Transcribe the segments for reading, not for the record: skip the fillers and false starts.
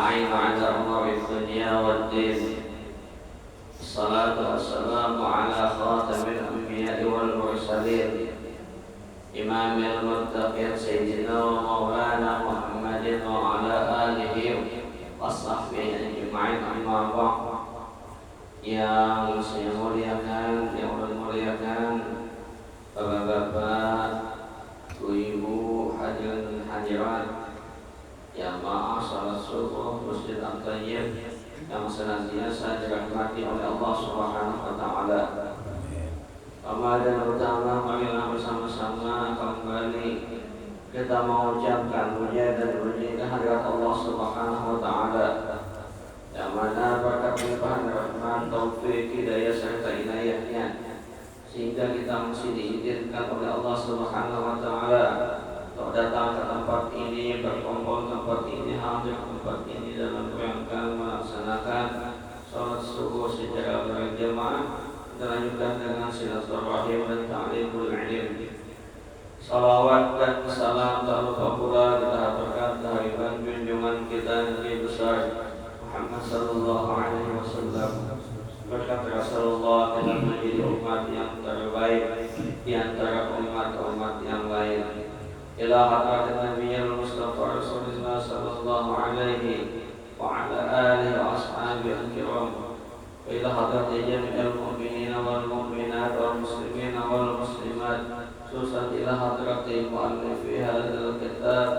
ونستعين على أمور الدنيا والدين. الصلاة والسلام على خاتم الأنبياء والمرسلين إمام المتقين سيدنا ومولانا محمد وعلى آله وصحبه أجمعين. أما بعد, yang saya muliakan, yang muliakan Bapak-bapak, ibu-ibu, hadirin dan hadirat yang ma'asyiral subuh Masjid At-Thayyib yang senantiasa dirahmati oleh Allah Subhanahu wa taala. Ramadan utama marilah bersama-sama kembali kita mengucapkan puja dan puji kehadirat Allah Subhanahu wa taala, yang mana berkat limpahan rahmat, taufik, hidayah serta inayahnya sehingga kita masih diizinkan oleh Allah Subhanahu wa taala untuk datang ke tempat ini, berkumpul tempat ini, hadir tempat ini dalam rangka melaksanakan salat subuh secara berjamaah, dilanjutkan dengan silaturahim dan ta'limul ilm. Salawat dan salam tak lupa pula kita haturkan kehadiran junjungan kita Nabi besar Muhammad sallallahu alaihi wasallam. Berkata Rasulullah, kita menjadi umat yang terbaik di antara umat-umat yang lain. Ila hadratin Nabiyil Mustafa Rasulullah sallallahu alaihi wa ala alihi wa ashabihi al-kiram. Ila hadratin jami'il mu'minin wal mu'minat wal muslimin wal muslimat. Khususan ila hadratin mu'allifi hadzal kitab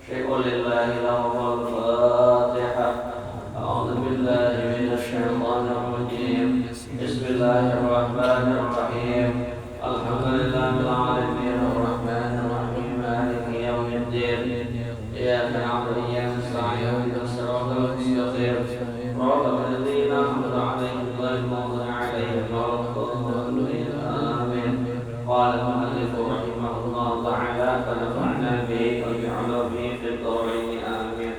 syai'un lillahi lahumul fatihah. A'udzu billahi minasy syaithanir rajim. Bismillahirrahmanirrahim. Alhamdulillahil alamin arrahmanir rahim maliki yaumiddin. Iyyaka na'budu wa iyyaka nasta'in ihdinas siratal mustaqim. Shiratal ladzina an'amta 'alaihim ghairil maghdubi 'alaihim waladdallin. Amin. Qala al-mu'allif rahimahullah ta'ala fa nafa'na bihi wa bi'ulumihi fid dharain. Amin.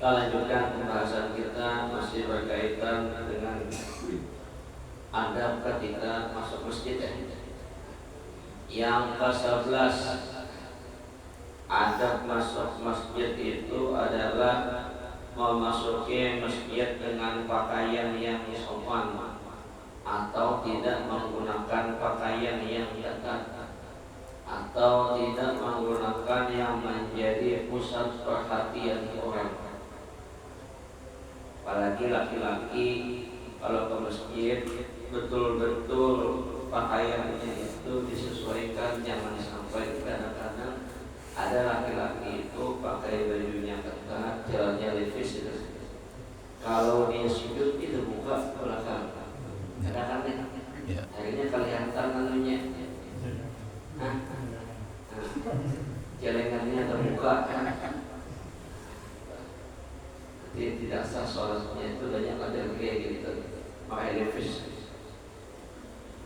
Kita lanjutkan pembahasan kita masih berkaitan dengan adab ketika masuk masjid. Yang ke-11, adab masuk masjid itu adalah memasuki masjid dengan pakaian yang sopan atau tidak menggunakan pakaian yang ketat atau tidak menggunakan yang menjadi pusat perhatian orang. Apalagi laki-laki kalau ke masjid betul-betul pakaiannya itu disesuaikan, jangan sampai kadang-kadang ada laki-laki itu pakai bajunya ketat, jalannya levis itu. Kalau dia sujud itu buka belakang, kadang-kadang akhirnya kelihatan anunya, jelengannya terbuka. Dia tidak sah sholatnya, itu banyak ada kayak gitu, pakai levis.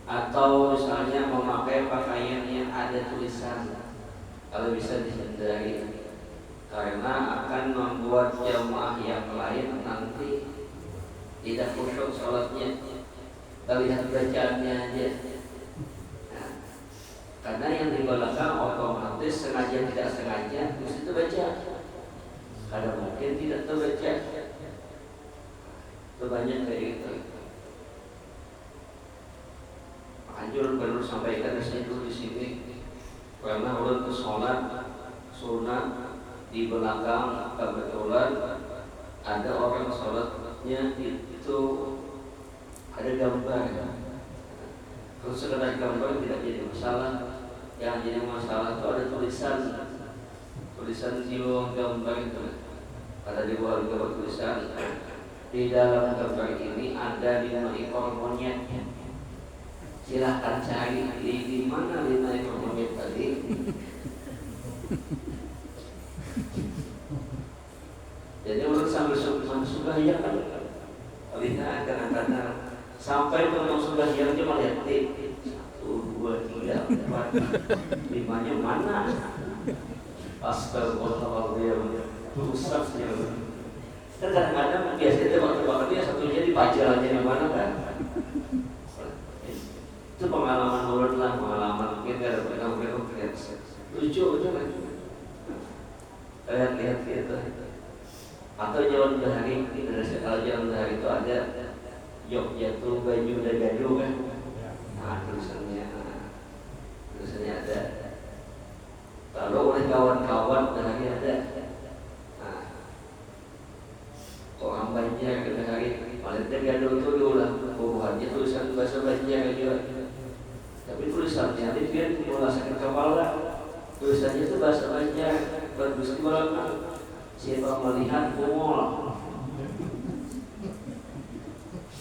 Atau misalnya memakai pakaian yang ada tulisan, kalau bisa dihindari karena akan membuat jamaah yang lain nanti tidak khusyuk sholatnya, terlihat bacaannya aja. Nah, karena yang di belakang otomatis sengaja tidak sengaja mesti itu baca, kadang mungkin tidak terbaca. Itu banyak kayak gitu. Anjur perlu sampaikan dulu di sini, karena ulun ke sholat sunnah di belakang kebetulan ada orang sholatnya itu ada gambar. Kalau sekedar gambar tidak jadi masalah. Yang jadi masalah itu ada tulisan jiwa gambar itu. Ada di bawah tulisan, di dalam gambar ini ada 5 ekor monyet. Silahkan cari di mana 5 ekor monyet tadi. Jadi orang sambil sembahyang kan, lihat kadang-kadang sampai untuk sembahyang cuma lihat 1, 2, 3, 4, 5-nya mana? Astagfirullahaladzim, rusaknya. Kan kadang-kadang biasanya tebak-tebakannya satunya di pajarannya di mana kan? Itu pengalaman mulut lah, pengalaman mungkin ada pernah lucu kan? Lihat gitu. Atau jalan bahari, kalau jalan bahari itu ada Yogyakarta baju dan gaduh kan? Nah tulisannya ada. Kalau oleh kawan-kawan bahari ada. Nah, orang Banjar ke bahari, malah gaduh itu diulang bubuhannya tulisan bahasa Banjar juga. Tapi tulisannya itu dia merasakan kepala. Tulisannya itu bahasa Banjar, bagus banget. Siapa melihat bungol.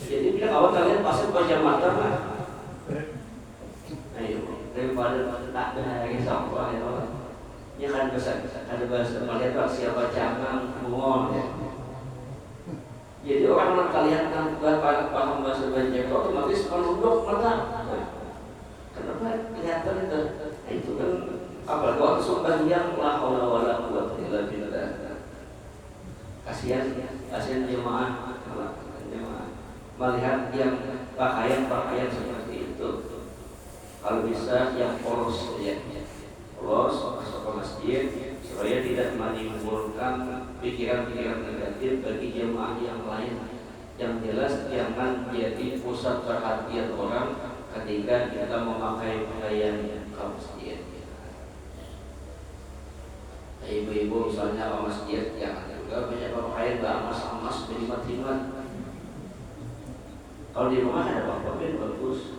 Jadi bila kawan kalian pasti baca mata mah. Ayo, daripada tak bahaya sampah ya Allah. Ya kan ada bahasa melihat siapa jangan bungol ya. Jadi orang kalian yang paham bahasa Banjar otomatis menunduk mata. Kenapa kelihatan itu? Itu kan apalagi waktu sembahyang la haula wala quwwata illa billah. Kasihan jemaah melihat yang pakaian seperti itu. Kalau bisa yang polos ya, polos masuk ke masjid supaya tidak menimbulkan pikiran-pikiran negatif bagi jemaah yang lain. Yang jelas jangan jadi pusat perhatian orang ketika kita memakai pakaian ke masjid. Ibu-ibu misalnya ke masjid yang juga banyak pakaian emas-emas berimat-imat. Kalau di rumah ada pakaian bagus.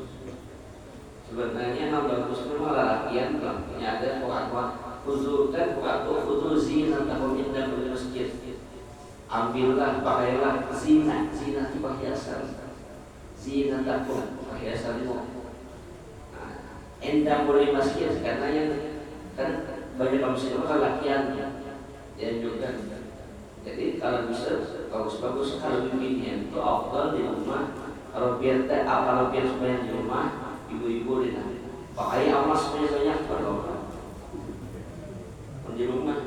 Sebenarnya yang bagus itu malah latihan punya ada kuat-kuat khusus kan kuat zinatakum inda kulli masjid. Ambillah pakailah zina itu perhiasan. Zinatakum perhiasanmu. Inda kulli masjid karena yang kan banyak muslim kan latihan dan juga. Jadi kalau bisa bagus-bagus kalau bimbingnya itu afdal di rumah. Kalau biar sebanyak di rumah, ibu-ibu di pakai emas banyak kalau di rumah.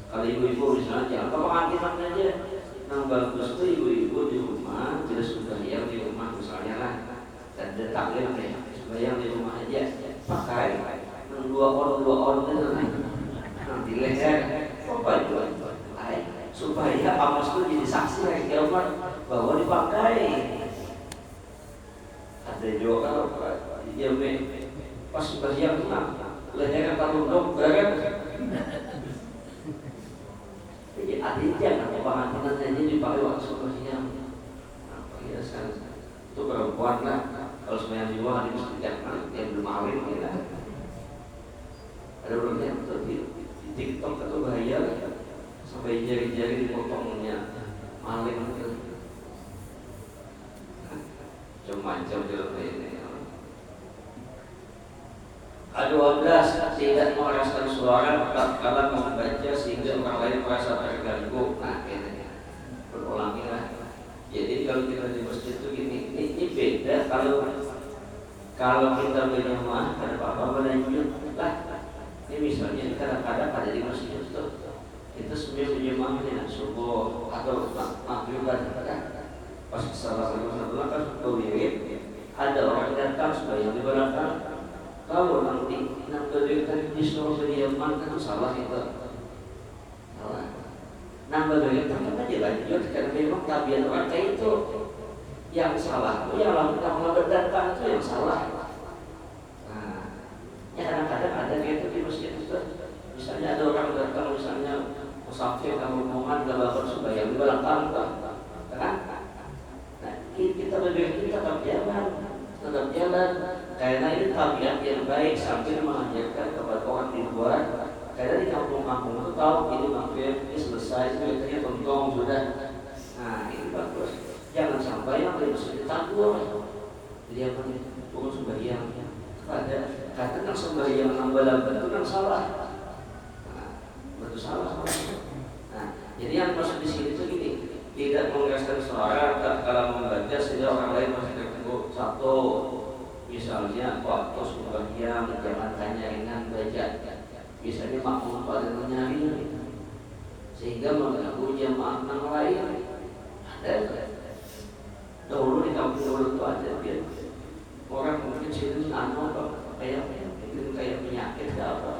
Kalau ibu-ibu misalnya jangan pengantinan aja. Yang bagus itu ibu-ibu di rumah, tidak sudah yang di rumah misalnya lah. Dan ada taklim ya, sembahyang di rumah aja pakai dua on itu nanti leher baju supaya emas itu jadi saksi hari kiamat bahwa dipakai. Ada juga dia pas sembahyang leher terunduk berat. Jadi aditya atau pengantinan saja dipakai waktu sembahyang. Perhiasan itu perempuan lah. Kalau sembahyang di luar di masjid yang belum awin kita. Ada orang yang di TikTok atau bahaya sampai jari-jari dipotongnya maling gitu. Macam-macam dalam ini. Ke-12 tidak mengeraskan suara tatkala membaca sehingga orang lain merasa terganggu. Nah, ini berulangi lah. Jadi kalau kita di masjid itu gini, ini beda kalau kita berjamaah ada apa-apa berlanjut lah. Ini misalnya kadang-kadang ada di masjid itu kita sebenarnya berjamaah dengan subuh atau maghrib kan. Pas salah satu kan berwirid ada orang datang sembahyang di belakang. Kalau nanti tadi disuruh berjamaah kan salah itu. Salah. Nambah dari itu kan dilanjut karena memang tabiat orang kayak itu yang salah. Yang lalu datang itu yang salah. Ya kadang-kadang ada gitu di masjid itu. Misalnya ada orang datang misalnya musafir kamu rombongan gak bakal sembahyang di belakang kan? Nah, kita tetap jalan karena ini tabiat yang baik sambil mengajarkan kepada orang di luar. Karena di kampung-kampung itu tahu ini maghrib ini selesai sebenarnya tontong sudah. Nah ini bagus. Jangan sampai yang di masjid takut. Jadi apa nih? Tunggu sembahyang. Kata yang sembahyang lambat-lambat itu kan salah. Betul salah. Nah, jadi yang maksud di sini itu gini, tidak mengeraskan suara kalau membaca sehingga orang lain masih terganggu. Satu, misalnya waktu sembahyang jangan tanya ringan baca. Biasanya makmum pada nyari. sehingga mengganggu jamaah yang lain. Ada dahulu di kampung dahulu itu ada biar orang mungkin sini kayak penyakit apa.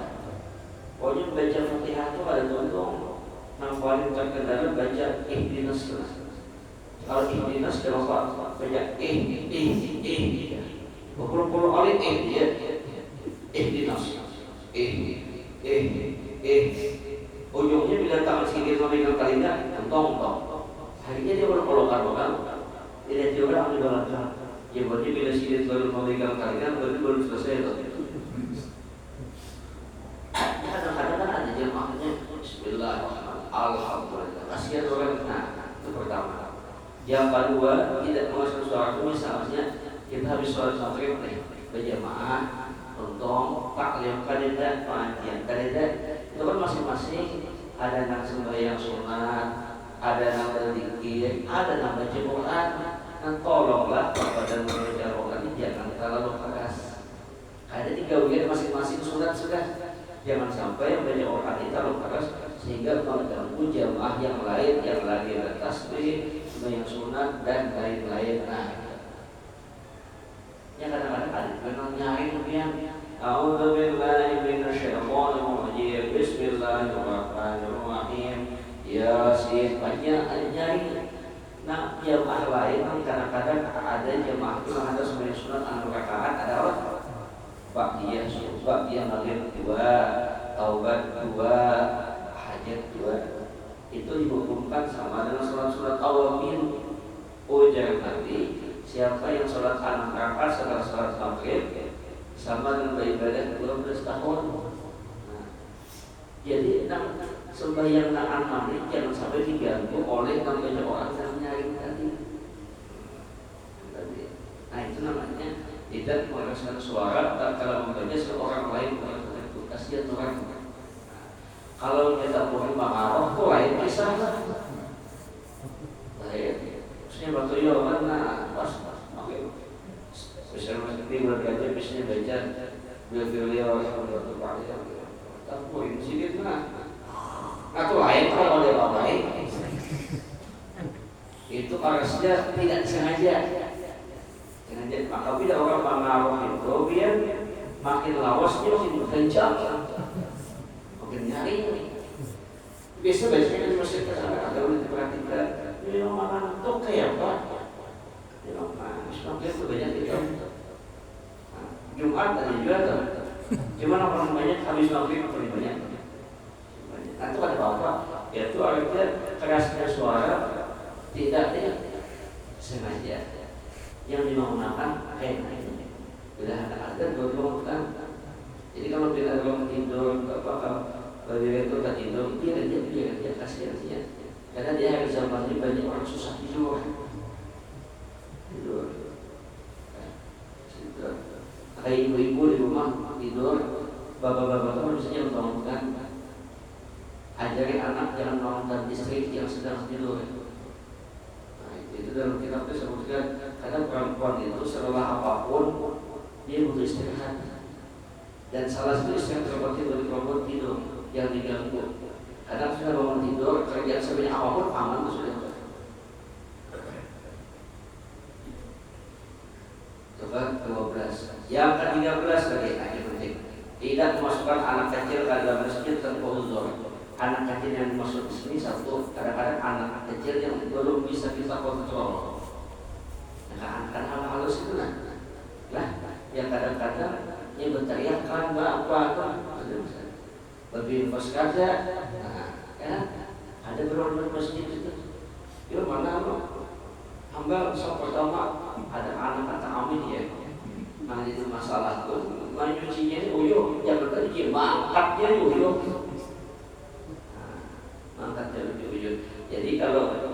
Pokoknya baca Fatihah itu ada contoh yang paling terkenal baca ihdinas. Kalau ihdinas kalau baca berpuluh-puluh kali dia ihdinas ujungnya bila tangan sikit memegang kalinya tong. Akhirnya dia berkolok-kolok tidak diorang di bawah ya berarti bila sikit baru memegang kalinya baru selesai loh. Kadang-kadang kan ada jemaahnya bismillahirrahmanirrahim alhamdulillah kasihan orang. Nah itu pertama. Yang kedua tidak mengasah suara itu misalnya kita habis sholat maghrib berjamaah untuk taklim kaidah pengajian kaidah itu kan masing-masing ada yang sembahyang sunat, ada yang berzikir, ada yang baca Quran. Dan tolonglah kepada membaca Quran ini jangan terlalu keras. Ada 3 wilayah masing-masing sunat sudah. Jangan sampai yang baca Quran itu terlalu keras sehingga mengganggu jamaah yang lain yang lagi bertasbih, sembahyang sunat dan lain-lain. Nah, yang kadang-kadang ada memang nyari kemudian A'udzubillahi minasyaitonir rajim Bismillahirrahmanirrahim Yasin banyak ada nyari. Nah jamaah lain kadang-kadang ada jamaah itu ada sembahyang sunat 6 rakaat ada apa? Baqiyah maghrib 2, taubat 2, hajat 2 itu dihukumkan sama dengan sholat awamil. Ujar nanti siapa yang sholat 6 rakaat setelah sholat maghrib sama dengan beribadah 12 tahun. Nah, jadi sembahyang maghrib jangan sampai diganggu oleh banyak orang yang nyari tadi. Nah itu namanya tidak mengeraskan suara kalau membaca seorang lain itu kasihan orang. Kalau kita boleh mengarah kok lain kisah. Lain. Maksudnya waktu itu mana pas bisa mesti belajar bisa baca beliau waktu pagi tak boleh sedikit mana atau lain kalau ada orang lain itu harusnya tidak sengaja maka bila orang mengaruh itu biar makin lawasnya makin kencang makin nyari biasa biasanya di masjid ada orang diperhatikan ini orang tuh kayak apa Islam itu banyak itu. Jumat ada juga tuh. Gimana orang banyak habis maghrib paling banyak. Itu ada apa? Yaitu artinya kerasnya suara tidak sengaja yang dimaukan kayak ini. Bila ada kan. Jadi kalau bila orang tidur kalau dia itu tak tidur dia kasihan dia. Karena dia hari zaman ini banyak orang susah tidur. Kayak ibu-ibu di rumah tidur, bapak-bapak itu harusnya membangunkan, ajari anak jangan membangunkan istri yang sedang tidur. Nah, itu dalam kitab itu sebutkan karena perempuan itu setelah apapun dia butuh istirahat. Dan salah satu istri yang terpenting bagi perempuan tidur yang diganggu. Kadang sudah bangun tidur kerjaan sebanyak apapun aman sudah. Coba 12. Yang ke-13 lagi yang penting. Tidak memasukkan anak kecil ke dalam masjid tanpa uzur. Anak kecil yang dimaksud di sini satu, kadang-kadang anak kecil yang belum bisa kita kontrol. Kan hal halus itu lah. Yang kadang-kadang yang berteriak kan apa lebih pas kerja. Ada beberapa masjid itu. Itu mana hamba pertama ada anak kata amin ya. Nah itu masalah tuh menyucinya uyuh jangan tadi mangkatnya uyuh. Mangkatnya uyuh. Jadi kalau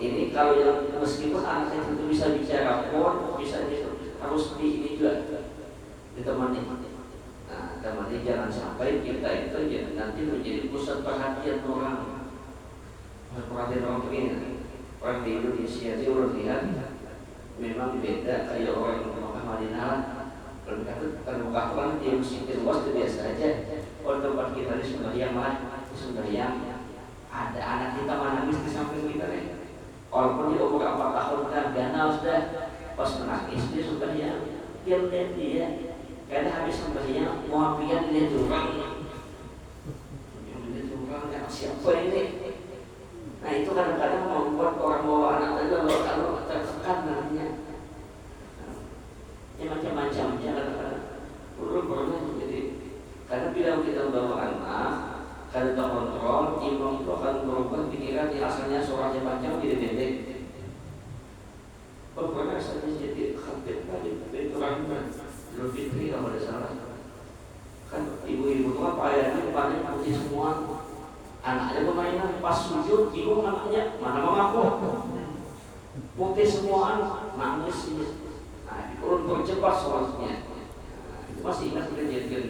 ini kalau yang meskipun anak itu bisa bicara pun bisa harus ini juga ditemani. Nah, temani jangan sampai kita itu nanti menjadi pusat perhatian orang. Perhatian orang begini. Orang di Indonesia itu orang lihat memang beda kayak orang Mekah Madinah. Kalau kita terbuka Quran di masjid luas itu biasa aja. Kalau tempat kita di sembahyang lah, sembahyang Ada anak kita menangis di samping kita nih. Walaupun dia umur 4 tahun kan, ganal sudah. Pas menangis dia suka dia lihat dia. Karena habis sembahyang mau pian dia curang. Dia curang ya siapa ini? Nah itu kadang-kadang membuat orang bawa anak tadi kalau tertekan nantinya. Ya macam-macam ya kadang-kadang. Perlu jadi karena bila kita bawa anak, kalau kita kontrol, imam itu akan berubah pikiran yang asalnya suaranya panjang jadi pendek. Pernah saya jadi khatib tadi itu rahmat Idul Fitri kalau ada salah. Kan ibu-ibu itu apa ya ini paling putih semua. Anaknya permainan pas sujud bingung anaknya mana mamaku. Putih semua anak nangis ini. Nah, dikurun percepat sholatnya. Nah, itu masih ingat kejadian.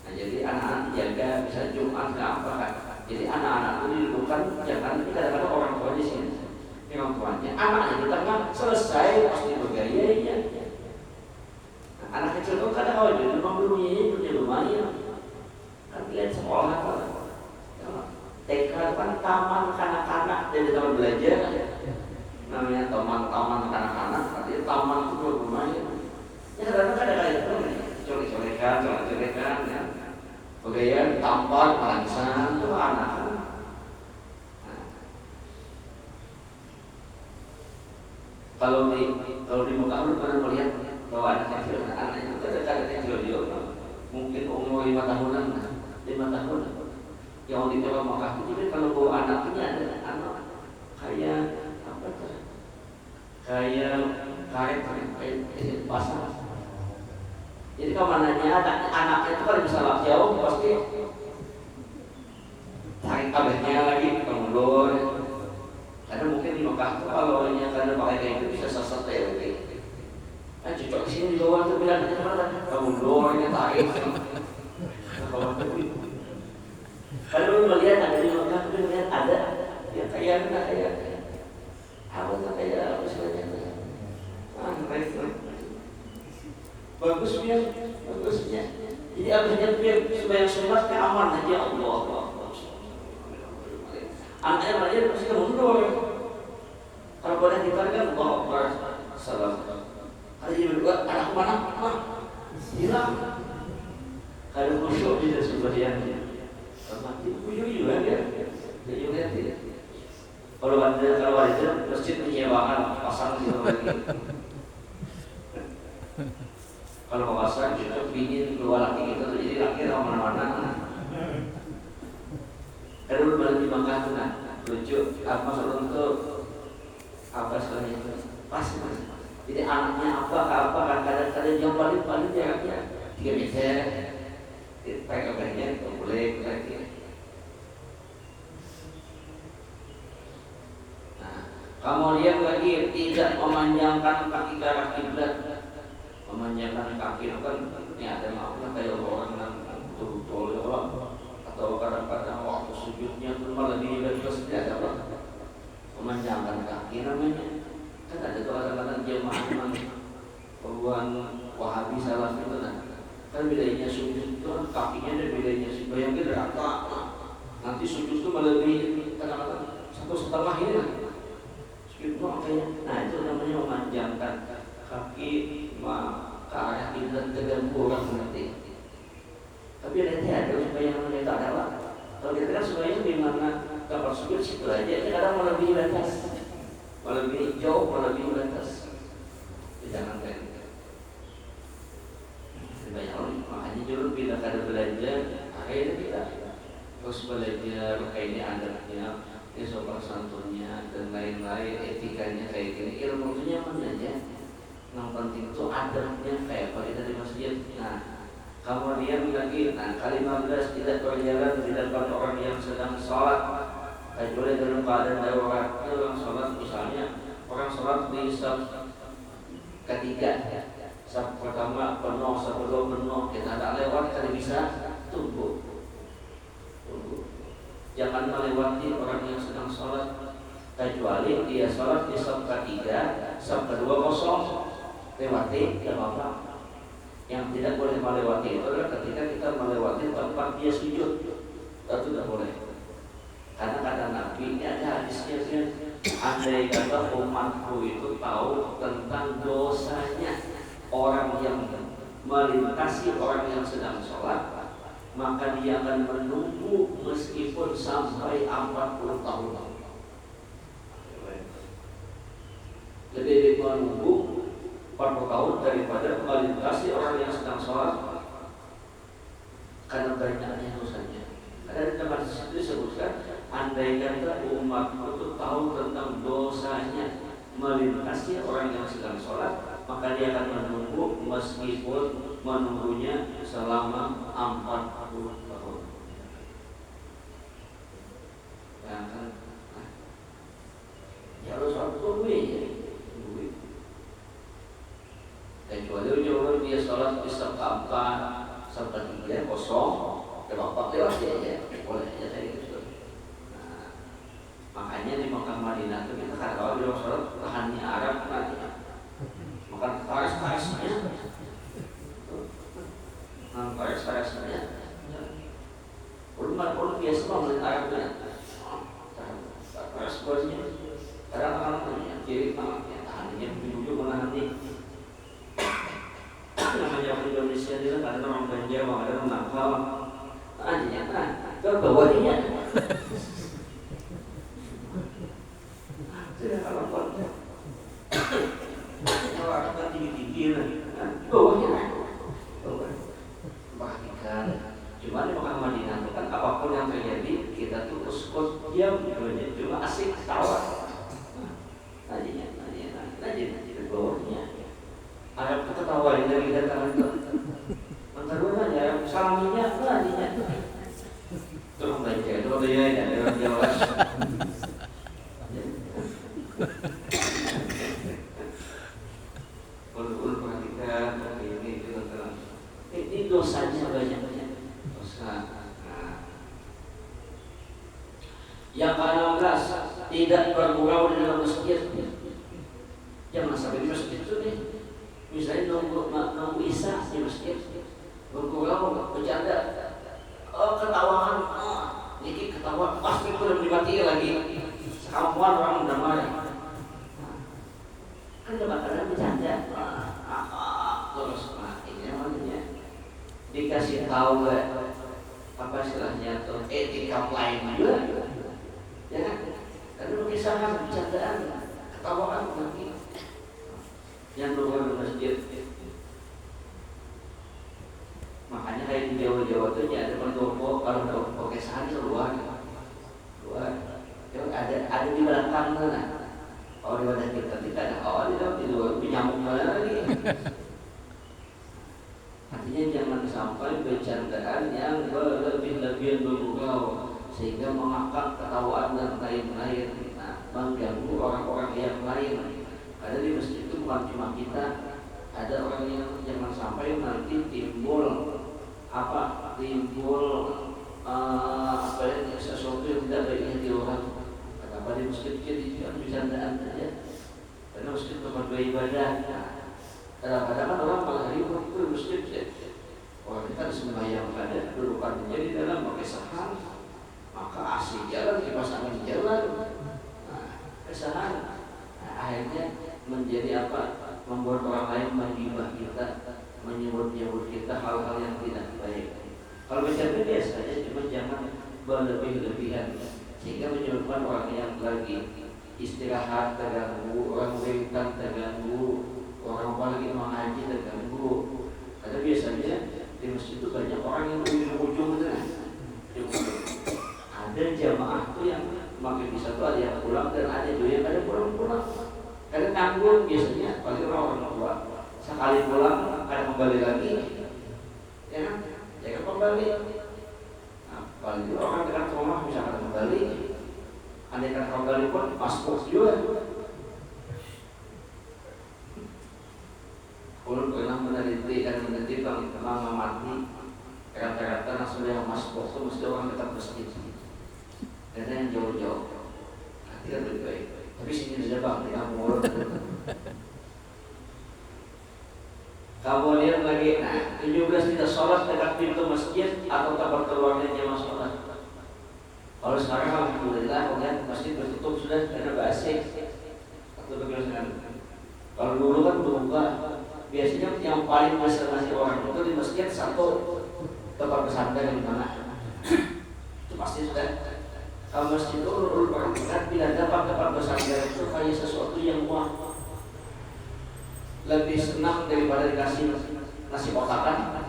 Nah, jadi anak-anak dijaga bisa Jumat nggak apa kan. Jadi anak-anak itu bukan jangan kadang-kadang orang tua di sini. Orang tuanya, anaknya di tengah selesai pasti bergaya ya. Nah, anak kecil itu kadang kalau di rumah dulunya lumayan. Kan lihat sekolah apa? TK kan taman kanak-kanak jadi taman belajar. Namanya taman kanak-kanak, artinya taman itu lumayan. Ya kadang-kadang ada kayak itu, coret-corekan, ya. Bergaya tampar, perangsang itu anak. Kalau di Mekah lu pernah melihat bahwa anak kecil, anaknya itu ada kecil dia mungkin umur 5 tahunan, 5 tahun. Yang di Mekah itu jadi kalau bawa anaknya ada anak kayak apa tuh? Kayak karet basah. Jadi kalau mananya anaknya itu kalau bisa lari jauh pasti tarik kabelnya lagi mundur. Karena mungkin di Mekah itu kalau karena pakai kayak itu bisa sesat ya gitu. Kan cocok di sini di bawah tuh bilang kamu dorongnya tarik. Kalau melihat ada di Mekah itu melihat ada yang kayak apa istilahnya bagusnya. Jadi abisnya biar supaya sunatnya aman aja Allah. Anaknya belajar pasti mundur. Kalau pada kita kan Allah salam. Hari ini berdua anak mana? Hilang. Kalau khusyuk tidak sebagiannya. Mati khusyuk juga dia. Dia juga tidak. Kalau ada masjid menyewakan pasang di lagi. Kalau pasang kita ingin keluar laki kita jadi laki mana-mana. Kalau balik di Mekah itu nah lucu apa soal itu apa soalnya itu pas. Jadi anaknya apa kadang-kadang yang paling jaraknya 3 meter. Pakai kabelnya boleh lagi. Nah, kamu lihat lagi tidak memanjangkan kaki ke arah kiblat. Memanjangkan kaki itu kan ini ada makna kayak orang yang betul-betul atau kadang-kadang waktu sujudnya itu malah lebih dari apa? Memanjangkan kaki namanya. Kan ada tuh kadang-kadang jemaah perubahan Wahabi Salaf itu kan bedanya sujud itu kan kakinya ada bedanya sih. Bayangin rata. Nanti sujud itu malah lebih kadang-kadang 1,5 ini lah. Sujud itu makanya. Nah itu namanya memanjangkan kaki ke arah kiblat terganggu orang mengerti. Tapi ada supaya yang tak ada. Kalau kita kan semuanya di mana kapal sujud situ aja, kadang melebihi batas, melebihi jauh, melebihi batas. Jangan kayak gitu. Banyak orang makanya dulu bila kada belajar, akhirnya kita terus belajar kayak ini adabnya, ini sopan santunnya dan lain-lain, etikanya kayak gini. Ilmunya mana aja? Yang penting itu adabnya kayak apa kita di masjid. Nah. Kemudian lagi, kali 15 tidak berjalan di depan orang yang sedang sholat kecuali dalam keadaan darurat. Orang sholat misalnya, orang sholat di saf ketiga, saf pertama penuh, saf kedua penuh, kita tak lewat, kita bisa tunggu. Jangan melewati orang yang sedang sholat kecuali dia sholat di saf ketiga, saf kedua kosong, lewati, tidak apa-apa. Yang tidak boleh melewati itu adalah ketika kita melewati tempat dia sujud, itu tidak boleh. andai kata umatku itu tahu tentang dosanya orang yang melintasi orang yang sedang sholat, maka dia akan menunggu meskipun sampai 40 tahun. Lebih baik menunggu 40 tahun daripada melintasi orang yang sedang sholat karena banyaknya dosanya. Ada tempat situ disebutkan, andai kata umat itu tahu tentang dosanya melintasi orang yang sedang sholat, maka dia akan menunggu meskipun menunggunya selama 40 tahun. Bayangkan, ya harus tunggu ya. Kecuali orang dia sholat di sab 4, sab 3 kosong, ya bapak lewat ya, boleh aja kayak gitu. Nah, makanya di Mekah Madinah itu kita kan kalau di sholat tahannya Arab nanti, makan taris-tarisnya, taris-tarisnya. Ulama biasa melihat Arabnya, taris-tarisnya, kadang-kadang kiri tangannya tahannya ujung menahan nih. Namanya orang Indonesia itu ada orang Banjar, ada orang nakal, anjingnya ke bawahnya. Sudah kalau orang kan tinggi-tinggi lah, bawahnya, perhatikan. Cuma di Mekah Madinah itu kan apapun yang terjadi kita tuh uskut diam, cuma asik tawa. Anjingnya ke bawahnya. Arab itu tawarin dari datang itu, menterus aja salaminya tadinya. Terus baca itu dia ya dalam Jawa. Perlu perhatikan ini teman-teman. Ini dosanya banyak dosa. Yang ke-16 tidak bergurau di dalam masjid. Jangan sampai di masjid itu nih. Misalnya nunggu isya di masjid, bergurau, bercanda, ketawaan, dikit ketawa, pasti itu udah dimatiin lagi. Sekampuan orang udah marah. Kan bakalan bercanda, terus, ini namanya dikasih tahu apa istilahnya tuh etika lain juga, ya kan? Karena berkisahan, bercandaan, ketawaan lagi. Yang keluar di masjid, makanya kayak di Jawa-Jawa itu ada pendopo kalau udah pakai sehari keluar, ada di belakang sana. Kalau di wadah kita tidak ada, di luar nyamuk lagi. Artinya jangan sampai bercandaan yang berlebih-lebihan bergurau sehingga mengakak ketawaan dan lain-lain, mengganggu orang-orang yang lain. Ada di masjid itu bukan cuma kita, ada orang yang jangan sampai nanti timbul sesuatu yang tidak baiknya di orang. Kenapa di masjid jadi bercandaan saja? Karena masjid tempat beribadah. Kadang-kadang kan orang malah ribut itu di masjid. Orang kita sembahyang pada dudukan di dalam pakai saham, maka asik jalan kipas angin jalan, kesahan. Akhirnya menjadi membuat orang lain menghibah kita, menyebut-nyebut kita hal-hal yang tidak baik. Kalau bercanda biasanya cuma jangan berlebih-lebihan sehingga menyebabkan orang yang lagi istirahat terganggu, orang berikan terganggu, orang apalagi mengaji terganggu. Karena biasanya di masjid itu banyak orang yang ujung-ujung itu. Ada jamaah tuh yang makin bisa tuh ada yang pulang dan ada juga yang ada pulang-pulang. Karena tanggung biasanya paling orang tua sekali pulang kadang kembali lagi, ya kan? Jangan kembali. Paling orang dekat rumah bisa kadang kembali. Andai kata kembali pun paspor juga. Ulun pernah meneliti dan meneliti tentang mati. Rata-rata langsung yang paspor itu mesti orang dekat masjid. Karena yang jauh-jauh, tidak lebih baik. Tapi sini sudah bang, di kampung. Kemudian lagi, 17 tidak sholat dekat pintu masjid atau tak berkeluarnya jamaah sholat. Kalau sekarang alhamdulillah kemudian masjid bertutup sudah karena AC atau bagaimana. Kalau dulu kan buka, biasanya yang paling masih orang itu di masjid satu tempat pesantren di mana itu pasti sudah. Kalau masjid itu urut perhatikan bila dapat tempat pesantren itu kayak sesuatu yang wah, lebih senang daripada dikasih nasi kotakan.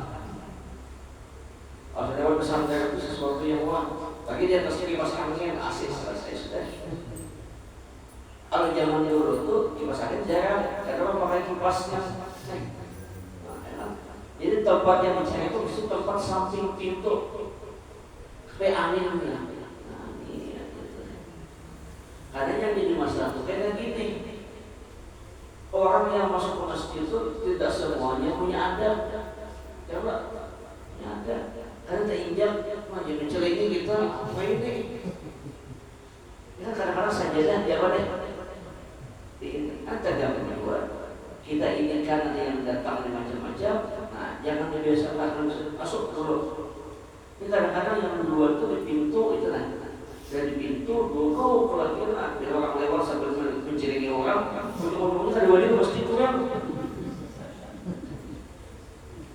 Kalau dapat pesantren itu sesuatu yang wah. Lagi di atasnya kipas angin AC selesai sudah. Kalau zaman dulu tuh kipas angin jarang, karena orang pakai kipasnya. Jadi tempat yang dicari itu mesti tempat samping pintu supaya angin. Karena yang jadi masalah itu kayak gini. Orang yang masuk ke masjid itu tidak semuanya punya adab. Coba, punya adab. Karena terinjak, jadi mencelingi kita, apa ini? Ya kadang-kadang sajadah dia apa deh? Ada yang kedua, kita inginkan ada yang datang macam-macam. Nah, jangan dibiasakan masuk dulu. Ini kadang-kadang yang kedua itu di pintu itu lah. Dari pintu dulu kalau kita bila orang lewat sambil mencelingi orang, ngomongnya kan dua itu mesti kurang.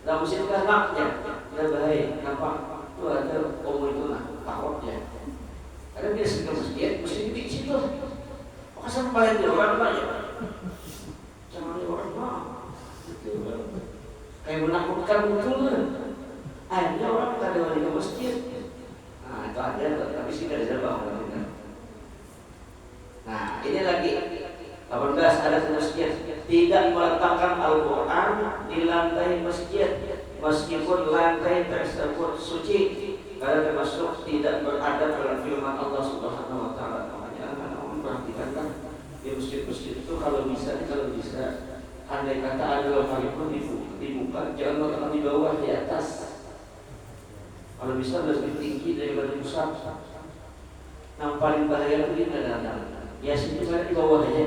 Nah, mesti anaknya. Ya baik, nampak itu ada umur itu nah takutnya. Karena dia sering ke masjid, mesti di situ. Maka sama paling di orang aja. Jangan di orang mah. Kayak menakutkan betul. Akhirnya orang tak ada di masjid. Nah itu ada, tapi sih tidak ada bahwa. Nah ini lagi 18 ada di masjid tidak meletakkan Al-Quran di lantai masjid. Meskipun lantai tersebut suci, karena termasuk tidak beradab dengan firman Allah Subhanahu Wa Taala. Makanya anak-anak perhatikan kan di masjid-masjid itu kalau bisa, andai kata ada lemari pun dibuka, jangan letakkan di bawah, di atas. Kalau bisa lebih tinggi daripada pusat. Yang paling bahaya itu di dalam. Ya sini ada di bawah aja.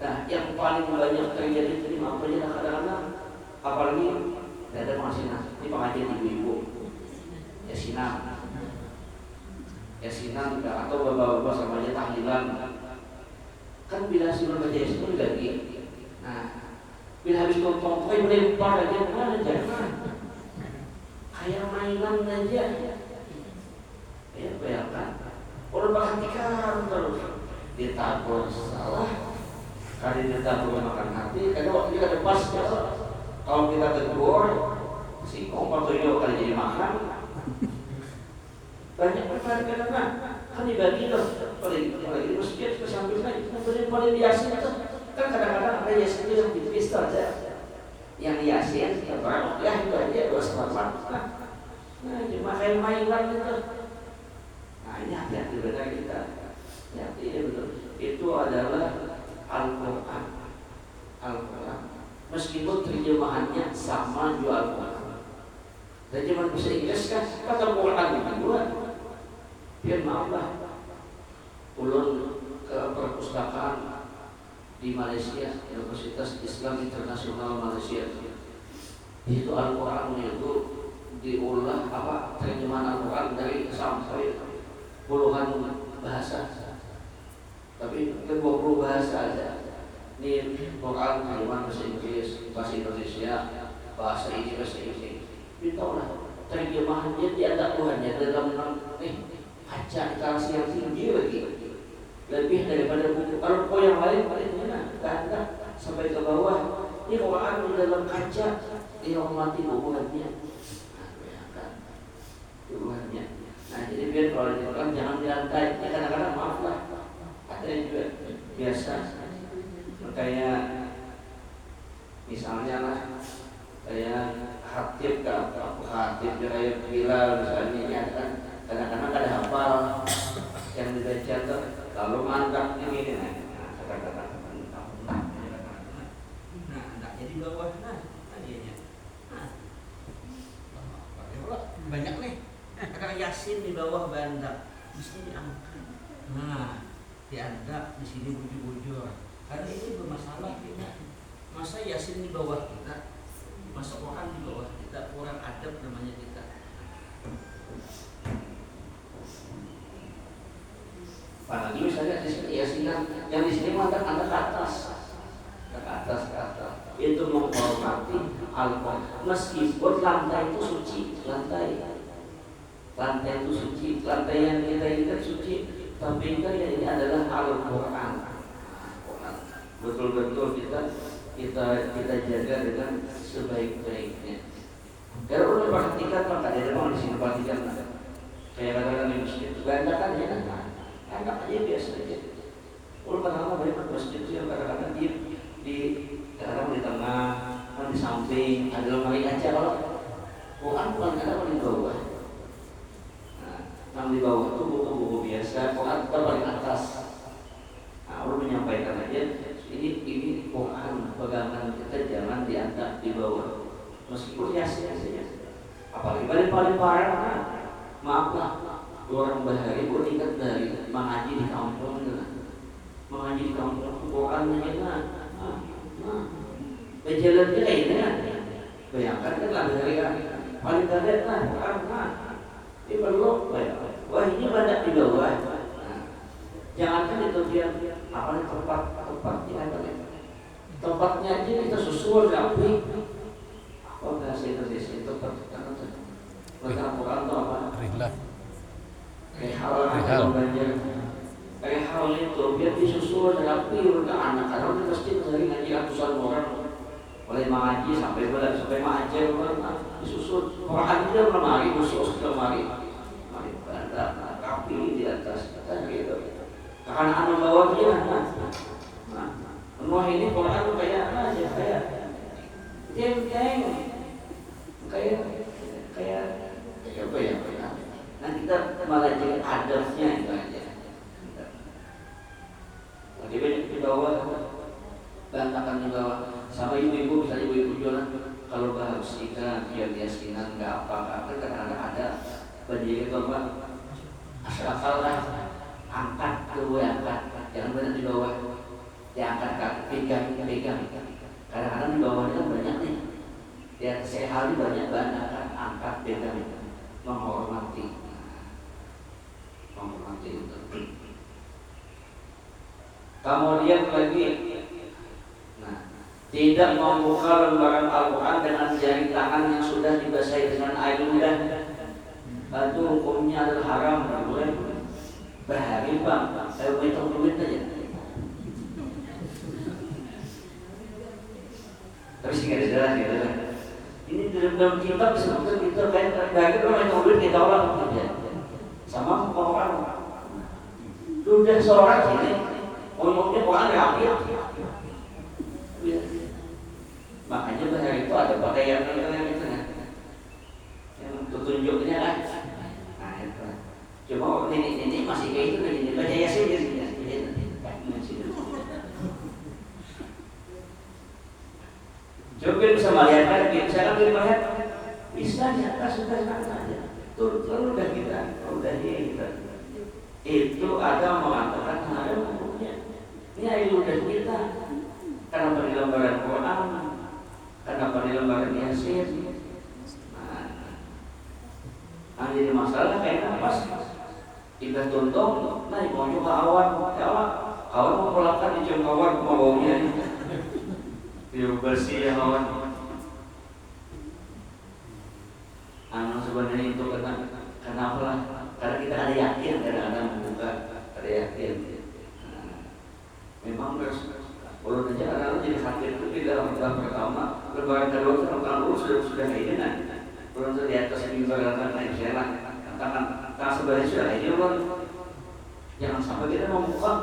Nah, yang paling banyak terjadi itu apa aja kadang-kadang, apalagi ada penghasilan ini pengajian ibu-ibu yasinan atau bapak-bapak sama aja tahlilan kan bila sebelum baca yasin lagi. Nah bila habis nonton melempar aja mana jangan kayak mainan aja ya bayangkan orang perhatikan terus ditabur salah kali ditabur makan hati karena waktu kita ada pas kalau kita tegur, si kompor tuh kali jadi makan. Banyak perkara-perkara kan dibagi loh. Paling di masjid ke samping lagi. Paling yasin itu kan kadang-kadang ada yasin itu yang tipis aja. Yang yasin, terbarang ya itu aja 2,4. Nah, cuma kayak mainan itu. Nah ini hati-hati benar kita. Hati betul. Itu adalah Al-Quran. Meskipun terjemahannya sama jual Quran. Terjemahan bahasa Inggris kan kata Quran dibuat. Biar maaflah, ulun ke perpustakaan di Malaysia, Universitas Islam Internasional Malaysia. Itu Al-Qurannya itu diulah terjemahan Al-Quran dari sampai puluhan bahasa. Tapi ke 20 bahasa aja. Ini Quran kalimat bahasa Inggris, bahasa Indonesia, bahasa ini, bahasa ini. Mintalah terjemahannya dianggap Tuhannya dalam baca literasi yang tinggi lagi, lebih daripada buku. Kalau buku yang lain mana? Ganda sampai ke bawah. Ini Quran di dalam kaca, dihormati bukuannya. Bukuannya. Nah jadi biar kalau di Quran jangan di lantai. Kadang-kadang maaflah, ada yang juga biasa. Kayak misalnya lah kayak khatib kayak Bilal misalnya ya kan kadang-kadang ada hafal yang dibaca tuh kalau mantap ini kata-kata nah jadi bawah tadinya banyak nih kadang Yasin di bawah banda mesti diangkat diangkat di sini bujur-bujur. Karena ini bermasalah kita. Masa Yasin di bawah kita, masa Quran di bawah kita, kurang adab namanya kita. anda ke atas, itu menghormati Al-Quran. Meskipun lantai itu suci, lantai itu suci, lantai yang kita ingat suci, tapi kan ini adalah Al-Quran. Betul-betul kita jaga dengan sebaik-baiknya. Kalau udah perhatikan maka ada orang di sini perhatikan, kayak kadang-kadang di masjid berantakan ya, enak aja biasa aja. Kalau kadang-kadang banyak masjid itu yang kadang-kadang dia kadang di tengah, di samping, ada lemari kaca. Kalau Quran bukan ada di bawah. Nah, di bawah itu buku-buku biasa, Quran paling atas. Nah, Allah menyampaikan aja ini Quran, pegangan kita jangan diangkat di bawah. Meskipun Yasin saja. Apalagi paling parah, maaflah orang bahari pun ingat dari mengaji di kampung, Quran aja berjalan ke lainnya. Bayangkan kan lah dari paling kaget Quran ini perlu. Wah ini banyak di bawah. Jangankan itu dia tempatnya aja kita susul rapi. Oh bahasa Indonesia itu Quran itu apa? Kayak hal itu biar disusul rapi untuk anak-anak di masjid sehari ngaji ratusan orang, mulai mengaji sampai mengajar orang disusul orang aja lemari khusus lemari rapi di atas gitu. Karena anak bawa dia, semua ini Quran kayak aja kayak jeng-jeng kayak apa ya? Nah kita malah jadi adabnya itu aja. Lagi banyak di bawah, berantakan di bawah. Sama ibu-ibu, misalnya ibu-ibu jualan, kalau harus ikan, biar yasinan nggak apa-apa. Kadang-kadang ada berdiri itu apa? Asal lah, angkat jangan banyak di bawah. Diangkat, pegang. Kadang-kadang di bawahnya kan banyak nih. Di atas sehari banyak angkat, pegang, menghormati itu. Kemudian lagi, tidak membuka lembaran Al-Quran dengan jari tangan yang sudah dibasahi dengan air ludah. Itu hukumnya adalah haram, boleh. Bahari bang, saya hitung duit aja. Tapi sih nggak ada gitu kan. Ini dalam kitab disebutkan kita kayak bahari orang hitung duit kita orang kerja. Sama orang sudah seorang sini ngomongnya Quran rapi. Makanya bahari itu ada pakaian yang itu kan, yang tunjuknya lah. Nah itu. Cuma ini masih kayak itu kan, ini baca Yasin jadi. Coba bisa melihat, misalkan kita melihat, bisa nyata sudah saja. Lalu udah kita. Itu ada mengatakan ada hukumnya. Ini air ludah kita. Kenapa di lembaran Quran? Kenapa di lembaran Yasin? Nah, jadi masalah kayak apa sih? Kita tuntung, nah mau juga awan, awan mau melakukan di cium awan mau baunya. Dia bersih ya awan. Sebenarnya itu kenapa lah? Karena kita ada yakin, kadang-kadang membuka, ada yakin. Memang harus, kalau saja anak-anak jadi sakit itu di dalam pertama, lebaran kedua tahun sudah kayak gini. Kalau di atas mimbar datang naik jalan, tangan sebelah sudah ini kan. Jangan sampai kita membuka,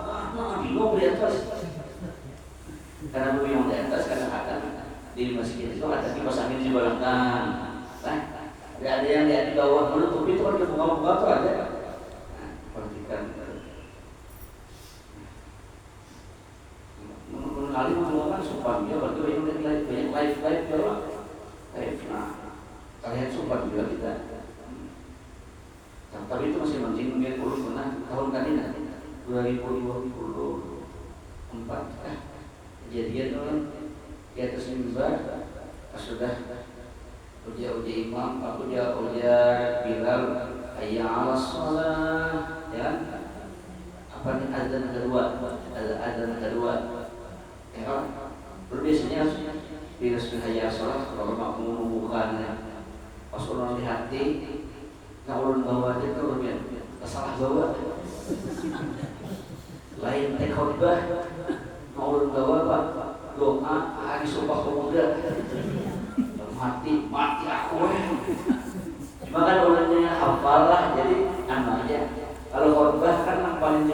bingung di atas. Karena bingung di atas, kadang-kadang di masjid itu ada kipas angin di belakang. Ada yang lihat di bawah menutup itu kan buka-buka tuh ada. Perhatikan. Kali menggunakan sumpah dia, waktu banyak live bawah. Nah, kalian sumpah juga kita. Tapi itu masih penting mungkin urus pernah tahun tadi nanti 2024. Kejadian orang di atas mimbar sudah uji imam, aku uji Bilal, hayya 'alas shalah, ya. apa nih azan kedua ya kan biasanya bila sudah hayya sholat kalau makmum membukaannya pas orang di hati nggak ulun bawa aja tuh salah bawa lain teh khotbah mau ulun bawa pak doa hari sumpah pemuda mati aku cuma kan ulunnya hafal lah jadi aja kalau khotbah kan yang paling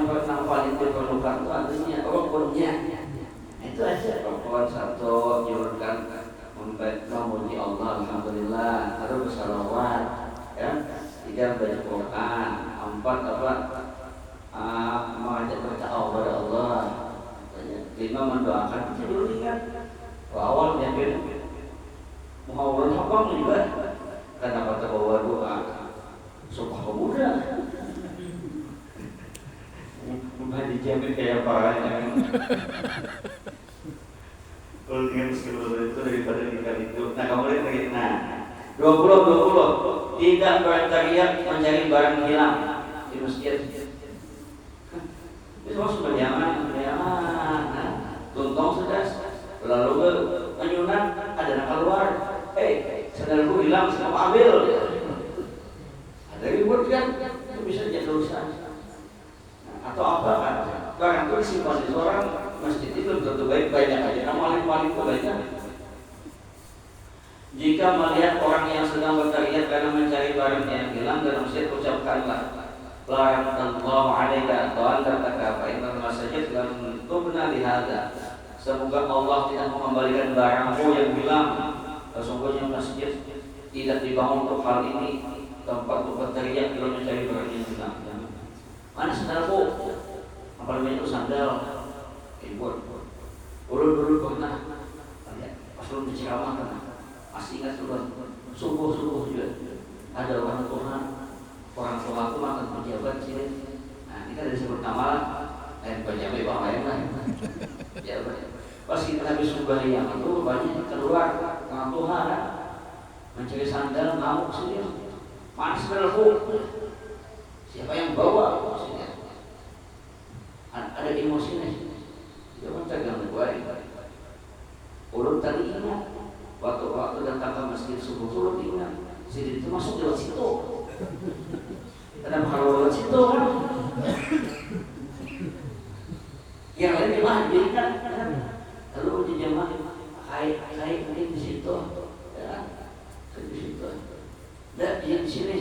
diperlukan itu artinya rukunnya itu aja rukun satu menyuruhkan memuji Allah alhamdulillah terus bersalawat ya 3 baca Quran 4 mengajak bertakwa kepada Allah 5 mendoakan itu dulu ingat awal nyampe muhawwalan hakam juga karena kata bawa doa sumpah pemuda bukan dijamin kayak parahnya kalau tinggal meskipun itu daripada tinggal itu nah kamu lihat lagi 20 tidak berteriak mencari barang hilang di masjid itu masuk berjamaah tuntong sudah lalu menyunat ada nak keluar sandalku hilang kamu ambil ada ribut kan itu bisa jadi dosa atau apa kan barang itu disimpan di seorang masjid itu tentu baik banyak aja paling itu banyak. Jika melihat orang yang sedang berteriak karena mencari barangnya yang hilang dalam masjid ucapkanlah la'anallahu 'alaika wa anta fa innal masajid lam tubna lihada. Semoga Allah tidak mengembalikan barangmu yang hilang. Sesungguhnya masjid tidak dibangun untuk hal ini, tempat untuk berteriak kalau mencari barang yang hilang. Mana sandalku? Apalagi itu sandal. Dulu pernah pas belum diceramah masih ingat subuh juga ada orang tua aku makan pejabat sini. Nah ini kan dari sebut nama pejabat bang lain lah. Pas kita habis sembahyang itu banyak keluar orang Tuhan mencari sandal ngamuk sini. Mana sandalku? Siapa yang bawa? Ada emosi nih. Jangan tegang gue. Ulun tadi ingat waktu datang ke masjid subuh ulun ingat sini itu masuk lewat situ. Kenapa kalau lewat situ kan? Yang lain gimana? Diingat kan? Lalu di jemaah hai mungkin di situ, ya di situ. Dan yang di sini,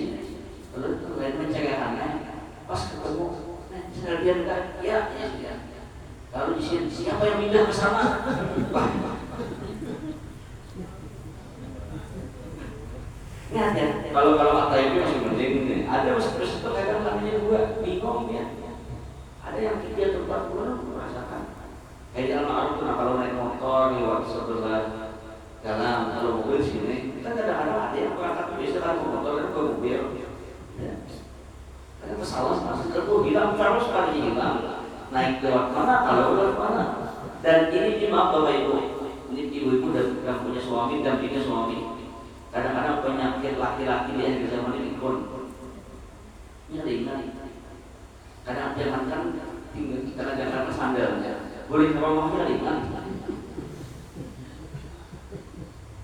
lalu lain mencegahannya pas ketemu, saya lihat kan, ya. Lalu di sini siapa yang pindah ke sana? Ingat ya, kalau kata itu masih penting nih. Ada masih kadang namanya juga bingung ya. Ada yang 3 tempat pulang merasakan. Kayak di Al-Ma'ruf tuh, kalau naik motor lewat sebelah dalam kalau mobil sini, kita kadang-kadang ada yang berangkat biasa kan motor dan ke mobil. Ya. Ada pesawat masuk terus hilang terus kali hilang. Naik lewat mana, kalau lewat mana. Dan ini maaf Bapak Ibu, ini ibu-ibu yang punya suami, dampingnya suami. Kadang-kadang penyakit laki-laki di akhir zaman ini pun nyeri. Kadang jangankan tinggal kita kadang-kadang sandalnya, boleh ngomongnya ringan.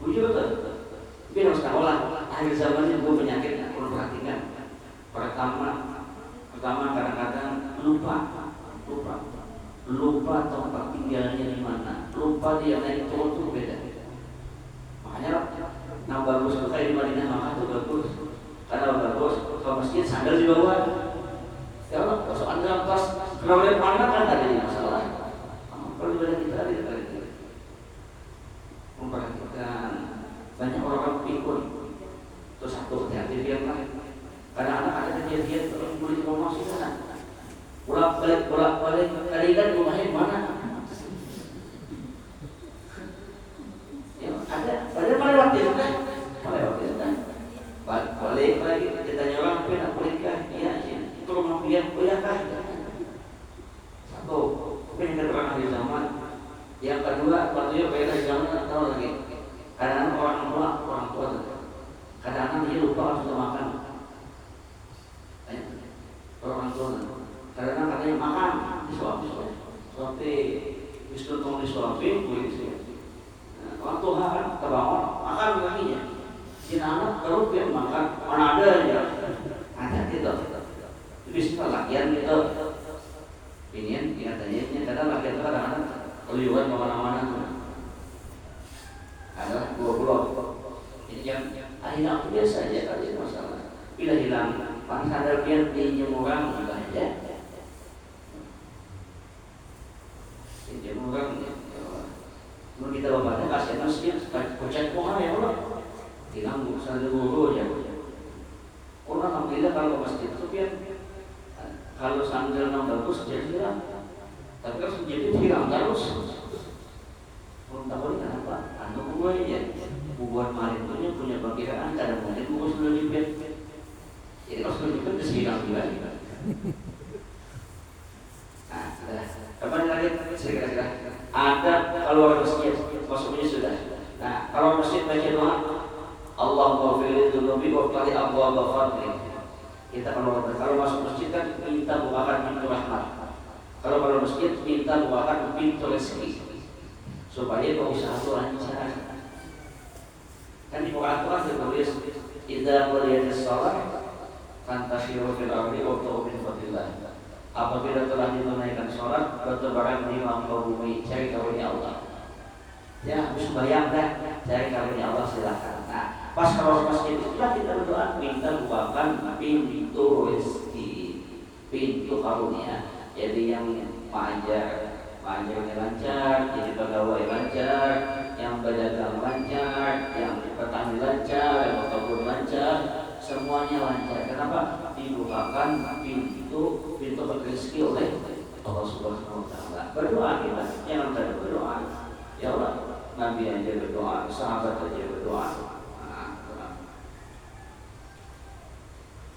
Bujur betul. Tapi harus sekolah. Akhir zaman ini gue penyakitnya, perlu perhatikan. Pertama kadang-kadang lupa tempat tinggalnya di mana, lupa dia naik turun itu beda. Makanya nah bagus itu kayak di Madinah maka itu bagus, karena bagus kalau masjid sandal di bawah. Ya Allah, kalau sandal pas kenapa mana kan ada masalah. Kalau ibadah kita ada memperhatikan banyak orang pikun. Terus satu hati dia lah. Kadang-kadang ada kejadian kalau beli rumah sih kan. Bolak-balik kali kan rumahnya mana? Ya, ada melewati itu kan? Balik lagi kita nyolang pun nak bolehkah? Iya, itu rumah dia bolehkah? Satu, mungkin keterangan di zaman. Yang kedua, waktu beda di zaman tahu lagi. Kadang-kadang orang tua, kadang-kadang dia lupa harus makan. Orang tua. Karena katanya makan mau disuapin kulit sih. Waktu makan kebangun makan kakinya. Si anak terus dia makan mana ada ya. Ada gitu. Tapi sih latihan gitu. Ini katanya kadang latihan itu kadang-kadang keliuan kemana-mana. Ada pulau-pulau. Ini yang akhirnya biasa aja kali masalah. Bila hilang, pak sadar dia pinjam orang juga aja. Pinjam orang. Kalau kita bapaknya kasih masjid, kocek pohon ya Allah. Hilang sadar guru aja. Orang alhamdulillah kalau masjid itu biar kalau sandal yang bagus jadi hilang. Tapi kalau jadi hilang terus. Belum tahu ini kenapa? Anu gue ya. Buat maling punya perkiraan kadang mungkin gue sudah dipet. Jadi kalau sudah dipet terus hilang juga. Nah, kapan lagi? Segera. Ada kalau masjid maksudnya sudah. Nah, kalau masjid baca doa, Allahumma ghfir dzunubi wa qali abwaaba fadlik. Kita kalau masuk masjid kan minta bukakan pintu rahmat. Kalau masjid minta bukakan pintu rezeki supaya usaha itu lancar. Kan di Quran tertulis idza qudiyatish shalah fantashiru fil ardi wabtaghu min fadlillah. Apabila telah ditunaikan sholat, bertebaran di muka bumi, cari karunia Allah. Ya, habis bayang dah, cari karunia Allah silakan. Nah, pas kalau masjid itulah kita berdoa minta bukakan pintu rezeki, pintu karunia. Jadi yang panjangnya lancar, jadi pegawai lancar, yang berdagang lancar, yang petani lancar, yang berkebun lancar, semuanya lancar. Kenapa? Dibukakan pintu rezeki oleh Allah Subhanahu Wa Taala. Berdoa kita, jangan terlalu berdoa. Ya Allah, Nabi aja berdoa, sahabat aja berdoa.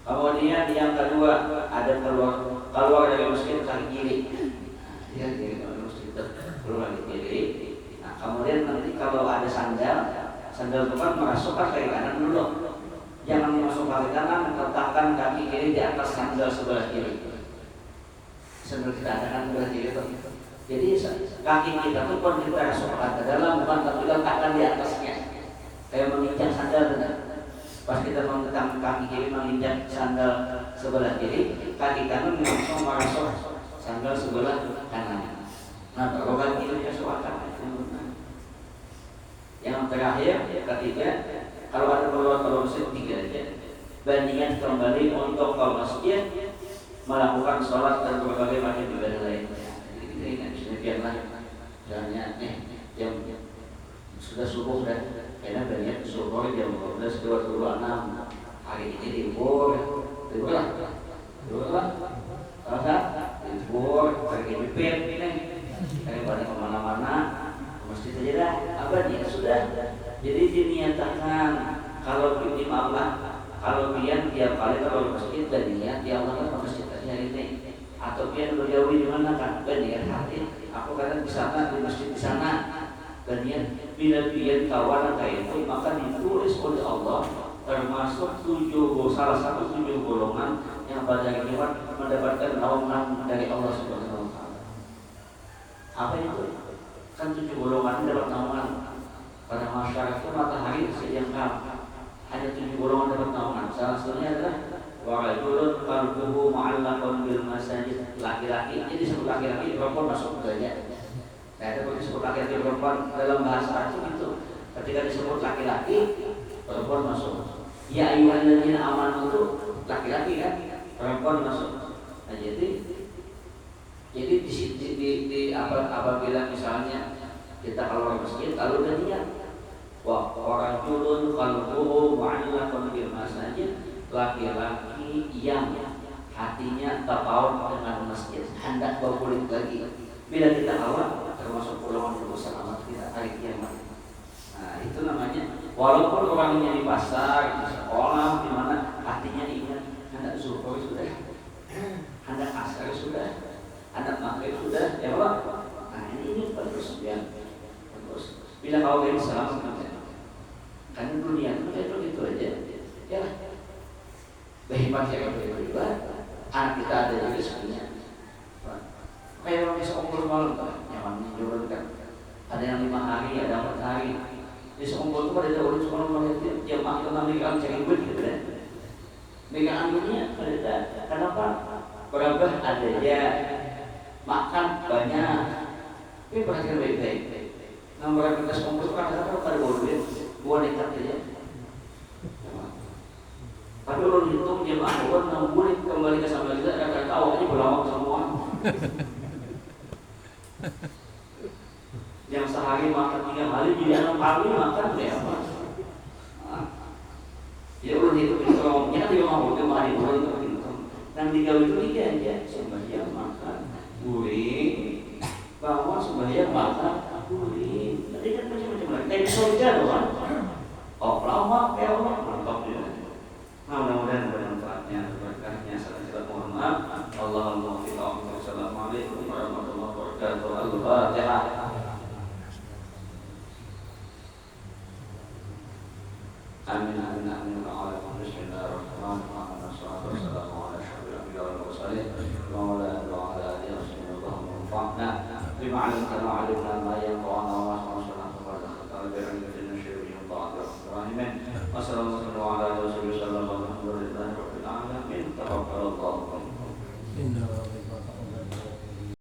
Kemudian yang kedua ada keluar dari masjid kaki kiri. Ya, dari masjid keluar dari kiri. Nah, kemudian nanti kalau ada sandal depan masuk kaki kanan dulu. Jangan masuk kaki kanan, letakkan kaki kiri di atas sandal sebelah kiri. Sandal kita ada kan sebelah kiri itu. Jadi kaki kita tuh pun kita masuk ke dalam, bukan tapi letakkan di atasnya. Kayak menginjak sandal benar. Pas kita menggetam kaki kiri menginjak sandal sebelah kiri, kaki kanan langsung masuk sandal sebelah kanan. Nah, kalau kaki kiri masuk akal. Yang terakhir, ketiga, kalau ada keluar masjid 3 aja. Bandingan kembali untuk ke masjid melakukan sholat dan berbagai macam ibadah lainnya. Jadi ini biarlah, misalnya jam sudah subuh dan karena banyak subuh jam 12.26 hari ini libur lah, libur pergi mipir ini, daripada kemana-mana masjid aja dah, apa dia sudah. Jadi diniatakan kalau ini maaflah, kalau dia tiap kali kalau masjid dan niat ya Allah kan masjid hari ini, atau dia berjauh di mana kan berniat hati, aku kadang di sana di masjid di sana, berniat bila dia kawan kayak itu maka ditulis oleh Allah termasuk salah satu 7 golongan yang pada kiamat mendapatkan naungan dari Allah Subhanahu Wa Taala. Apa itu? Kan 7 golongan dapat naungan. Pada masyarakat matahari yang ada 7 golongan dapat naungan. Salah satunya adalah warajulun qalbuhu mu'allaqun bil masajid, laki-laki. Jadi disebut laki-laki perempuan masuk saja. Ada disebut laki-laki perempuan dalam bahasa Arab itu ketika disebut laki-laki perempuan masuk. Ya ayyuhalladzina amanu itu laki-laki kan, perempuan masuk. Nah, jadi di apabila misalnya kita keluar masjid lalu udah niat wa rajulun qalbuhu mu'allaqun bil masajid, laki-laki yang hatinya terpaut dengan masjid hendak berbalik lagi. Bila kita awal termasuk golongan terbesar amat kita hari kiamat. Nah, itu namanya walaupun orangnya di pasar, di sekolah, di mana hatinya ingat hendak zuhur sudah, hendak asar sudah, hendak maghrib sudah, ya Allah. Nah, ini bagus ya. Bagus. Bila kau dari salam kan dunia itu gitu aja. Ya. Berhemat ya juga. Anak kita ada juga sebenarnya. Kayak orang bisa umur malam kan, nyaman juga kan. Ada yang 5 hari, ada 4 hari. Di sekumpul itu pada dahulu sekolah melihat jamaah itu memegang cari duit gitu kan. Megang duitnya pada kenapa? Berapa ada ya makan banyak. Ini perhatikan baik-baik. Nomor kita sekumpul itu kadang-kadang pada bawa duit 2 liter saja. Tapi kalau dihitung jemaah awal 6 bulan kembali ke sama kita akan tahu ini berlama semua. Yang sehari makan 3 kali jadi 6 kali makan kayak apa? Ya ulun itu kalau kan dia mau ke mari ulun itu yang digawe itu 3 aja sembahyang makan guring bawa sembahyang makan guring. Tadi kan macam-macam lagi kayak surga loh kan. Oh lama kayak Allah mantap ya. Nah, mudah-mudahan bermanfaatnya, berkahnya. Salam mohon maaf. Allahumma Assalamualaikum warahmatullahi wabarakatuh. Al-Fatihah. Amin amin amin. Bismillahirrahmanirrahim. Wassalamu ala asyrofil anbiya'i wal mursalin wa ala alihi wa sahbihi wa sallam. Bima 'allamtana 'allimna ma